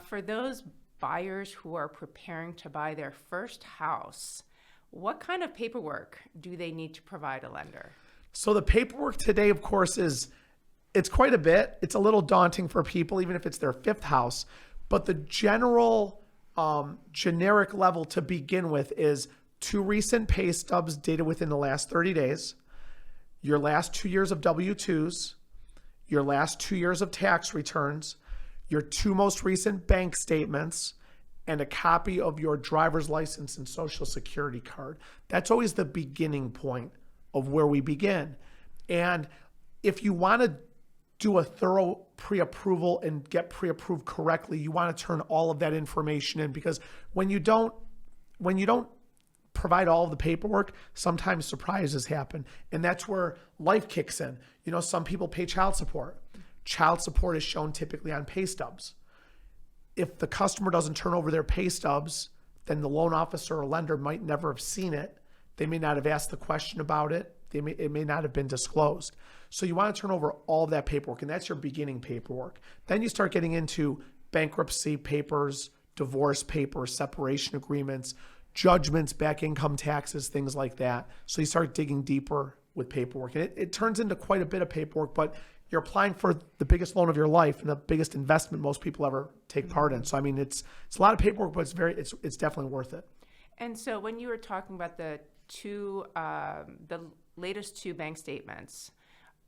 For those buyers who are preparing to buy their first house, what kind of paperwork do they need to provide a lender? So the paperwork today, of course, it's quite a bit. It's a little daunting for people, even if it's their fifth house. But the general generic level to begin with is 2 recent pay stubs dated within the last 30 days, your last 2 years of W-2s, your last 2 years of tax returns, your 2 most recent bank statements, and a copy of your driver's license and social security card. That's always the beginning point of where we begin. And if you want to do a thorough pre-approval and get pre-approved correctly, you want to turn all of that information in, because when you don't provide all of the paperwork, sometimes surprises happen. And that's where life kicks in. You know, some people pay child support. Child support is shown typically on pay stubs. If the customer doesn't turn over their pay stubs, then the loan officer or lender might never have seen it. They may not have asked the question about it. It may not have been disclosed. So you want to turn over all of that paperwork, and that's your beginning paperwork. Then you start getting into bankruptcy papers, divorce papers, separation agreements, judgments, back income taxes, things like that. So you start digging deeper with paperwork. And it turns into quite a bit of paperwork, but you're applying for the biggest loan of your life and the biggest investment most people ever take part in. So I mean, it's a lot of paperwork, but it's definitely worth it. And so when you were talking about the latest 2 bank statements,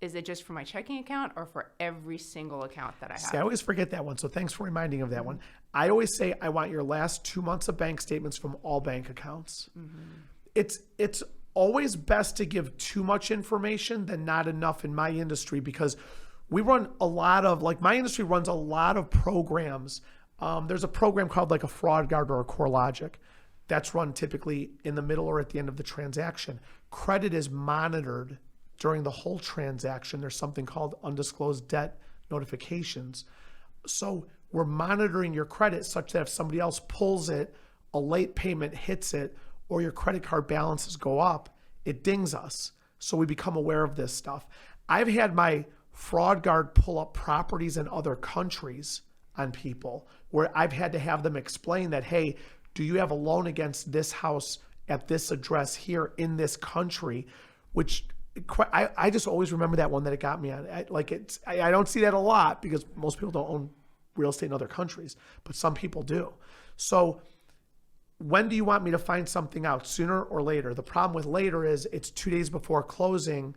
is it just for my checking account or for every single account that I have? See, I always forget that one. So thanks for reminding of that one. I always say I want your last 2 months of bank statements from all bank accounts. It's always best to give too much information than not enough in my industry, because we run a lot of, like, my industry runs a lot of programs. There's a program called like a Fraud Guard or a CoreLogic that's run typically in the middle or at the end of the transaction. Credit is monitored during the whole transaction. There's something called undisclosed debt notifications. So we're monitoring your credit such that if somebody else pulls it, a late payment hits it, or your credit card balances go up, it dings us. So we become aware of this stuff. I've had my Fraud Guard pull up properties in other countries on people where I've had to have them explain that, hey, do you have a loan against this house at this address here in this country? Which I just always remember that one that it got me on. I don't see that a lot because most people don't own real estate in other countries, but some people do. So when do you want me to find something out, sooner or later? The problem with later is it's 2 days before closing.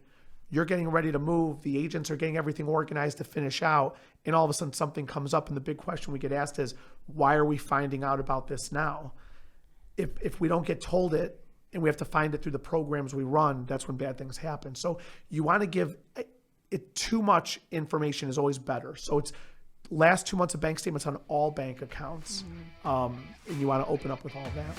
You're getting ready to move. The agents are getting everything organized to finish out. And all of a sudden something comes up. And the big question we get asked is, why are we finding out about this now? If we don't get told it and we have to find it through the programs we run, that's when bad things happen. So you want to give it too much information is always better. So it's last 2 months of bank statements on all bank accounts. And you want to open up with all of that.